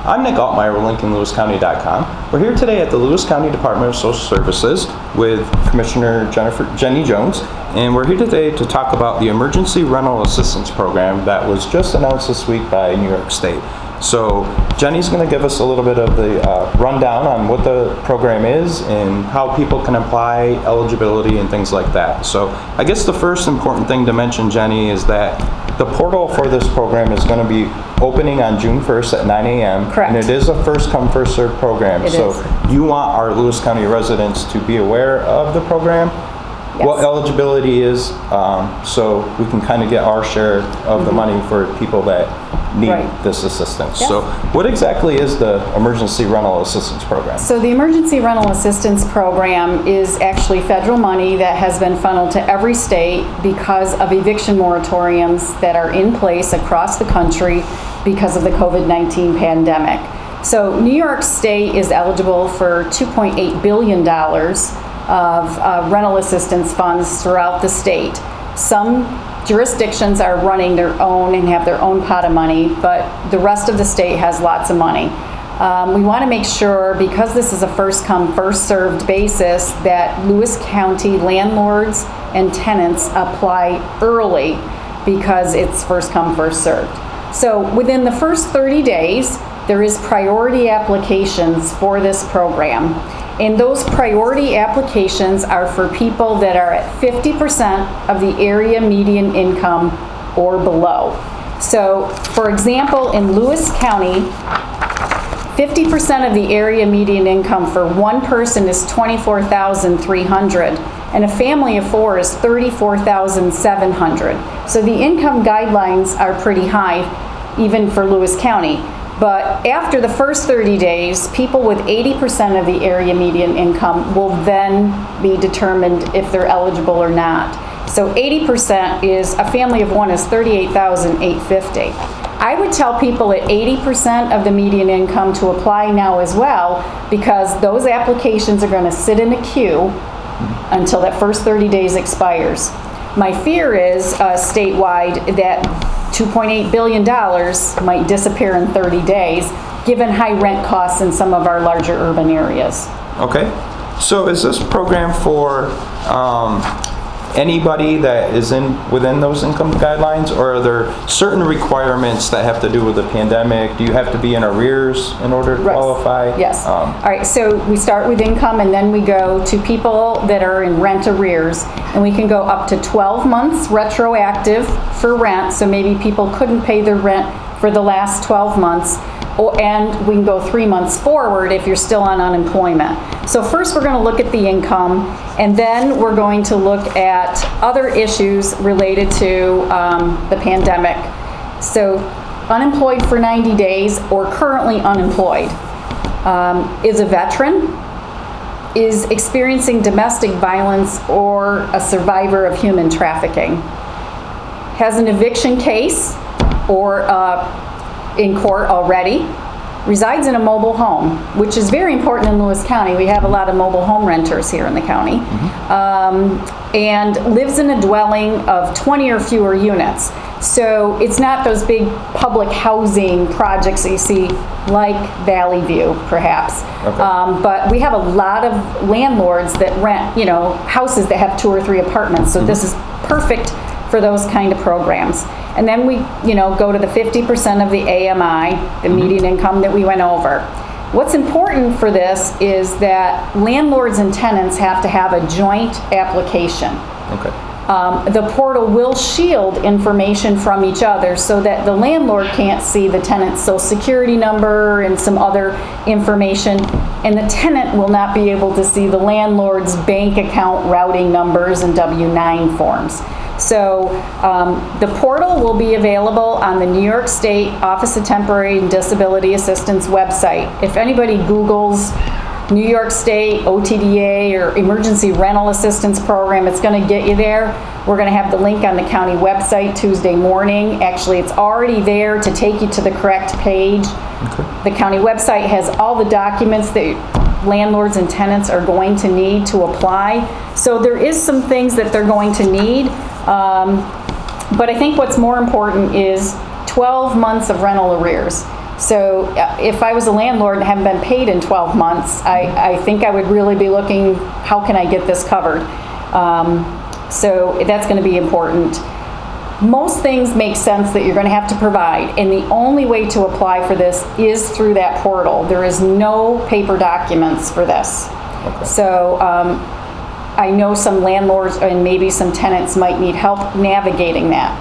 I'm Nick Altmeyer with linkinglewiscounty.com. We're here today at the Lewis County Department of Social Services with Commissioner Jenny Jones, and we're here today to talk about the Emergency Rental Assistance Program that was just announced this week by New York State. So Jenny's going to give us a little bit of the rundown on what the program is and how people can apply, eligibility, and things like that. So I guess the first important thing to mention, Jenny, is that the portal for this program is going to be opening on June 1st at 9 a.m. Correct. And it is a first come, first served program. It so is. You want our Lewis County residents to be aware of the program, what eligibility is, so we can kind of get our share of the money for people that need this assistance. Yes. So what exactly is the Emergency Rental Assistance Program? So the Emergency Rental Assistance Program is actually federal money that has been funneled to every state because of eviction moratoriums that are in place across the country because of the COVID-19 pandemic. So New York State is eligible for $2.8 billion of rental assistance funds throughout the state. Some jurisdictions are running their own and have their own pot of money, but the rest of the state has lots of money. We want to make sure, because this is a first come, first served basis, that Lewis County landlords and tenants apply early because it's first come, first served. So within the first 30 days, there is priority applications for this program. And those priority applications are for people that are at 50% of the area median income or below. So, for example, in Lewis County, 50% of the area median income for one person is $24,300, and a family of four is $34,700. So the income guidelines are pretty high, even for Lewis County. But after the first 30 days, people with 80% of the area median income will then be determined if they're eligible or not. So 80% is, a family of one is $38,850. I would tell people at 80% of the median income to apply now as well, because those applications are going to sit in a queue until that first 30 days expires. My fear is statewide that $2.8 billion might disappear in 30 days, given high rent costs in some of our larger urban areas. Okay. So is this program for anybody that is within those income guidelines, or are there certain requirements that have to do with the pandemic? Do you have to be in arrears in order to qualify? Yes. All right, so we start with income and then we go to people that are in rent arrears, and we can go up to 12 months retroactive for rent, so maybe people couldn't pay their rent for the last 12 months, and we can go 3 months forward if you're still on unemployment. So first we're going to look at the income, and then we're going to look at other issues related to the pandemic. So unemployed for 90 days or currently unemployed, is a veteran, is experiencing domestic violence, or a survivor of human trafficking, has an eviction case or in court already, resides in a mobile home, which is very important in Lewis County. We have a lot of mobile home renters here in the county, and lives in a dwelling of 20 or fewer units. So it's not those big public housing projects that you see like Valley View, perhaps. Okay. But we have a lot of landlords that rent, houses that have 2 or 3 apartments. So this is perfect for those kind of programs. And then we, go to the 50% of the AMI, the median income that we went over. What's important for this is that landlords and tenants have to have a joint application. Okay. The portal will shield information from each other so that the landlord can't see the tenant's social security number and some other information, and the tenant will not be able to see the landlord's bank account routing numbers and W-9 forms. So the portal will be available on the New York State Office of Temporary and Disability Assistance website. If anybody Googles New York State OTDA or Emergency Rental Assistance Program, it's going to get you there. We're going to have the link on the county website Tuesday morning. Actually, it's already there to take you to the correct page. Okay. The county website has all the documents that landlords and tenants are going to need to apply. So there is some things that they're going to need. But I think what's more important is 12 months of rental arrears. So if I was a landlord and haven't been paid in 12 months, I think I would really be looking, how can I get this covered? So that's going to be important. Most things make sense that you're going to have to provide, and the only way to apply for this is through that portal. There is no paper documents for this. Okay. So I know some landlords and maybe some tenants might need help navigating that.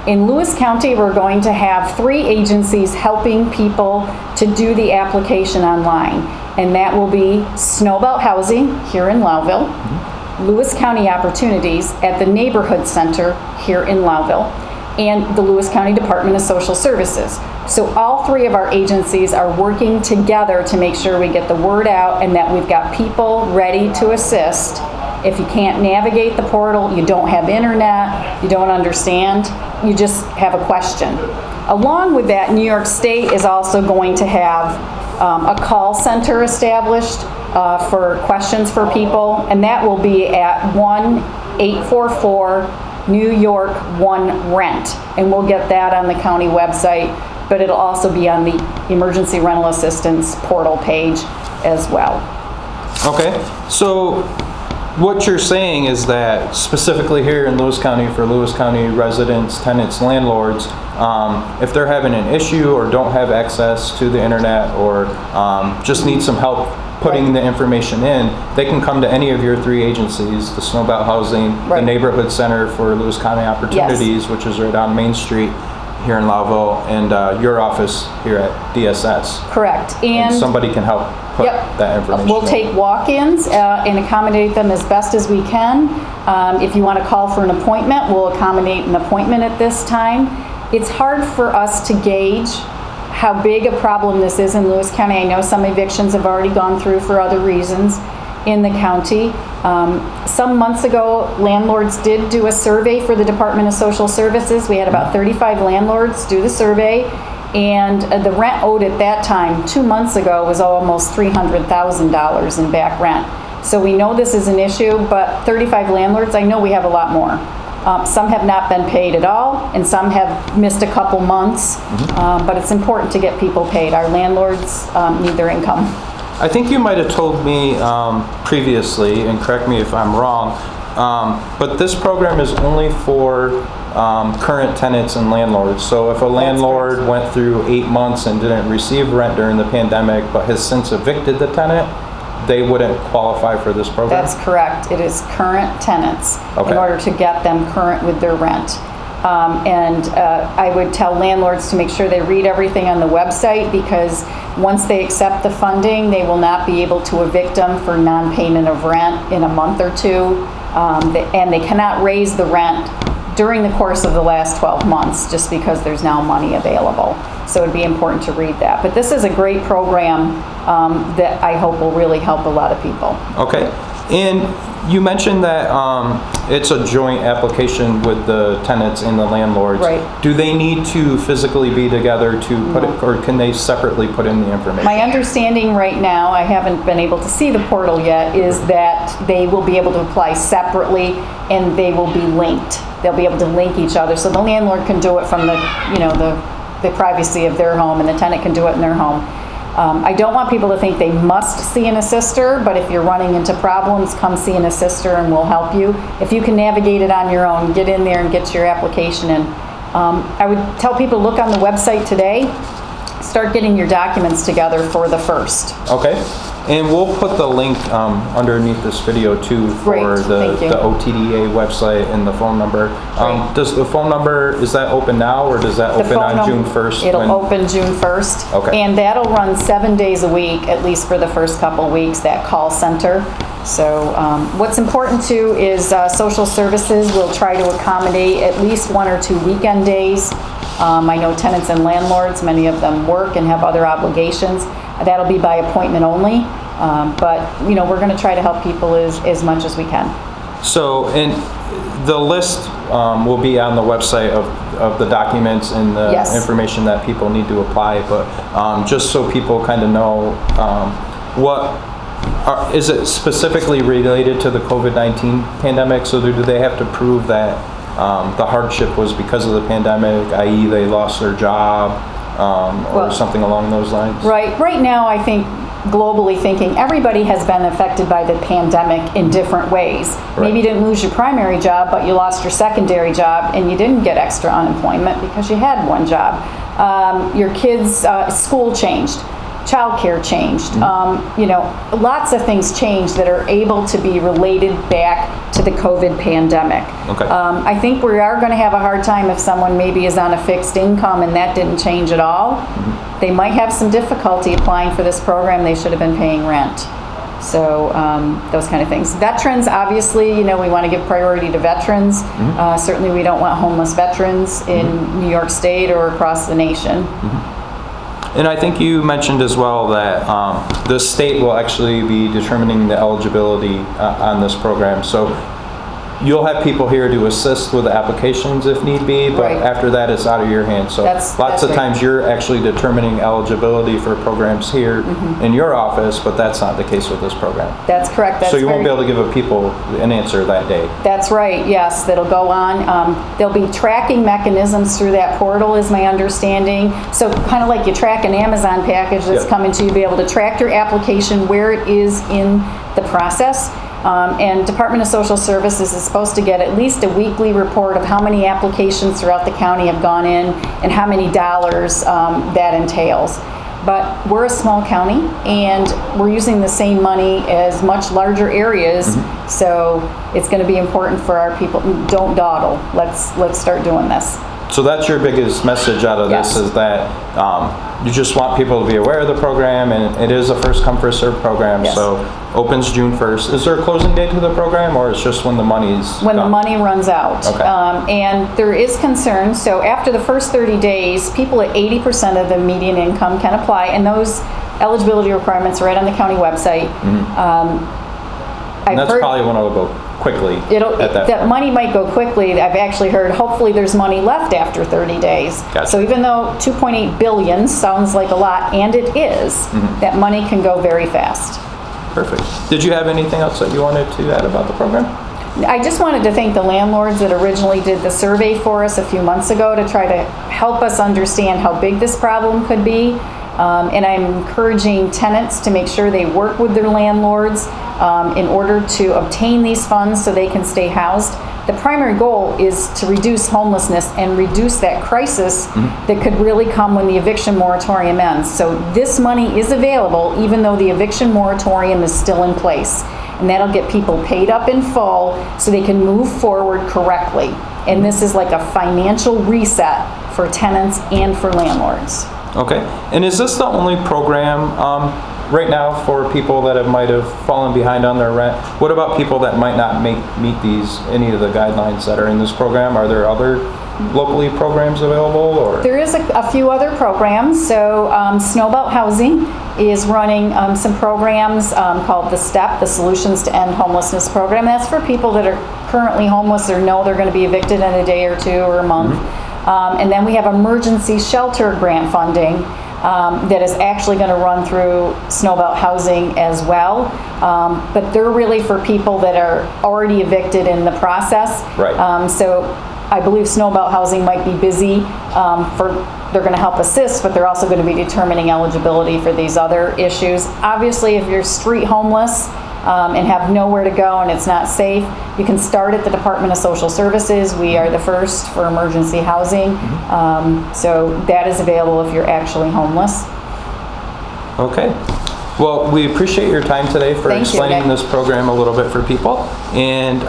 In Lewis County, we're going to have 3 agencies helping people to do the application online, and that will be Snowbelt Housing here in Lowville, Lewis County Opportunities at the Neighborhood Center here in Lowville, and the Lewis County Department of Social Services. So all 3 of our agencies are working together to make sure we get the word out and that we've got people ready to assist. If you can't navigate the portal, you don't have internet, you don't understand, you just have a question. Along with that, New York State is also going to have a call center established for questions for people, and that will be at 1-844 New York 1 Rent, and we'll get that on the county website, but it'll also be on the Emergency Rental Assistance portal page as well. Okay, so what you're saying is that specifically here in Lewis County, for Lewis County residents, tenants, landlords, if they're having an issue or don't have access to the internet or just need some help putting the information in, they can come to any of your 3 agencies, the Snowbelt Housing, the Neighborhood Center for Lewis County Opportunities, which is right on Main Street here in Lowville, and your office here at DSS. Correct. And somebody can help put that information We'll in. take walk-ins and accommodate them as best as we can. If you want to call for an appointment, we'll accommodate an appointment at this time. It's hard for us to gauge how big a problem this is in Lewis County. I know some evictions have already gone through for other reasons in the county. Some months ago, landlords did do a survey for the Department of Social Services. We had about 35 landlords do the survey, and the rent owed at that time, 2 months ago, was almost $300,000 in back rent. So we know this is an issue, but 35 landlords, I know we have a lot more. Some have not been paid at all, and some have missed a couple months, but it's important to get people paid. Our landlords need their income. I think you might have told me previously, and correct me if I'm wrong, but this program is only for current tenants and landlords. So if a landlord went through 8 months and didn't receive rent during the pandemic, but has since evicted the tenant, they wouldn't qualify for this program? That's correct. It is current tenants in order to get them current with their rent. I would tell landlords to make sure they read everything on the website, because once they accept the funding, they will not be able to evict them for non-payment of rent in a month or 2. And they cannot raise the rent during the course of the last 12 months just because there's now money available. So it'd be important to read that. But this is a great program that I hope will really help a lot of people. Okay. And you mentioned that it's a joint application with the tenants and the landlords. Right. Do they need to physically be together to put it, or can they separately put in the information? My understanding right now, I haven't been able to see the portal yet, is that they will be able to apply separately and they will be linked. They'll be able to link each other, so the landlord can do it from the privacy of their home, and the tenant can do it in their home. I don't want people to think they must see an assister, but if you're running into problems, come see an assister and we'll help you. If you can navigate it on your own, get in there and get your application in. I would tell people to look on the website today, start getting your documents together for the 1st. Okay. And we'll put the link underneath this video too for the OTDA website and the phone number. Does the phone number, is that open now, or does that open on June 1st? It'll open June 1st. Okay. And that'll run 7 days a week, at least for the first couple weeks, that call center. So what's important too is social services will try to accommodate at least 1 or 2 weekend days. I know tenants and landlords, many of them work and have other obligations. That'll be by appointment only, but we're going to try to help people as much as we can. So, and the list will be on the website of the documents and the information that people need to apply, but just so people kind of know, is it specifically related to the COVID-19 pandemic? So do they have to prove that the hardship was because of the pandemic, i.e. they lost their job, or something along those lines? Right now, I think globally thinking, everybody has been affected by the pandemic in different ways. Right. Maybe you didn't lose your primary job, but you lost your secondary job and you didn't get extra unemployment because you had one job. Your kids' school changed. Childcare changed. Lots of things changed that are able to be related back to the COVID pandemic. Okay. I think we are going to have a hard time if someone maybe is on a fixed income and that didn't change at all. They might have some difficulty applying for this program. They should have been paying rent. So those kind of things. Veterans, obviously, we want to give priority to veterans. Certainly we don't want homeless veterans in New York State or across the nation. And I think you mentioned as well that the state will actually be determining the eligibility on this program. So you'll have people here to assist with the applications if need be, but Right. after that it's out of your hands. So That's lots of right. times you're actually determining eligibility for programs here in your office, but that's not the case with this program. That's correct. That's So you won't be very- able to give people an answer that day. That's right, yes, that'll go on. There'll be tracking mechanisms through that portal, is my understanding. So kind of like you track an Amazon package that's Yep. coming to you, be able to track your application, where it is in the process. And Department of Social Services is supposed to get at least a weekly report of how many applications throughout the county have gone in and how many dollars that entails. But we're a small county and we're using the same money as much larger areas, so it's going to be important for our people. Don't dawdle. Let's start doing this. So that's your biggest message out of this, Yes. is that you just want people to be aware of the program, and it is a first come first served program. Yes. So opens June 1st. Is there a closing date to the program, or it's just when the money's When the done? money runs out. Okay. And there is concern, so after the first 30 days, people at 80% of the median income can apply, and those eligibility requirements are right on the county website. And that's probably when it'll go quickly at that that point. money might go quickly. I've actually heard hopefully there's money left after 30 days. Gotcha. So even though 2.8 billion sounds like a lot, and it is, that money can go very fast. Perfect. Did you have anything else that you wanted to add about the program? I just wanted to thank the landlords that originally did the survey for us a few months ago to try to help us understand how big this problem could be. And I'm encouraging tenants to make sure they work with their landlords in order to obtain these funds so they can stay housed. The primary goal is to reduce homelessness and reduce that crisis that could really come when the eviction moratorium ends. So this money is available even though the eviction moratorium is still in place. And that'll get people paid up in full so they can move forward correctly. And this is like a financial reset for tenants and for landlords. Okay. And is this the only program right now for people that might have fallen behind on their rent? What about people that might not meet any of the guidelines that are in this program? Are there other locally programs available, or? There is a few other programs. So Snowbelt Housing is running some programs called the STEP, the Solutions to End Homelessness program. That's for people that are currently homeless or know they're going to be evicted in a day or two or a month. And then we have emergency shelter grant funding that is actually going to run through Snowbelt Housing as well. But they're really for people that are already evicted in the process. Right. So I believe Snowbelt Housing might be busy they're going to help assist, but they're also going to be determining eligibility for these other issues. Obviously, if you're street homeless and have nowhere to go and it's not safe, you can start at the Department of Social Services. We are the first for emergency housing. So that is available if you're actually homeless. Okay. Well, we appreciate your time today for Thank you, explaining Nick. this program a little bit for people. And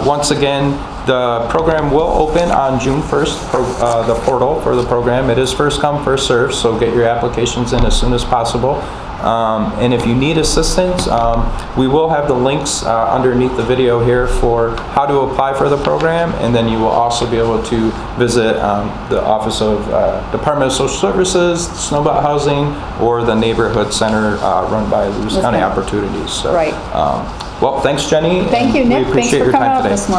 once again, the program will open on June 1st, the portal for the program. It is first come, first served, so get your applications in as soon as possible. And if you need assistance, we will have the links underneath the video here for how to apply for the program, and then you will also be able to visit the Office of Department of Social Services, Snowbelt Housing, or the Neighborhood Center run by Lewis County Opportunities. So, Right. well, thanks, Jenny. Thank you, and Nick. We Thanks appreciate for your coming time out today. this morning.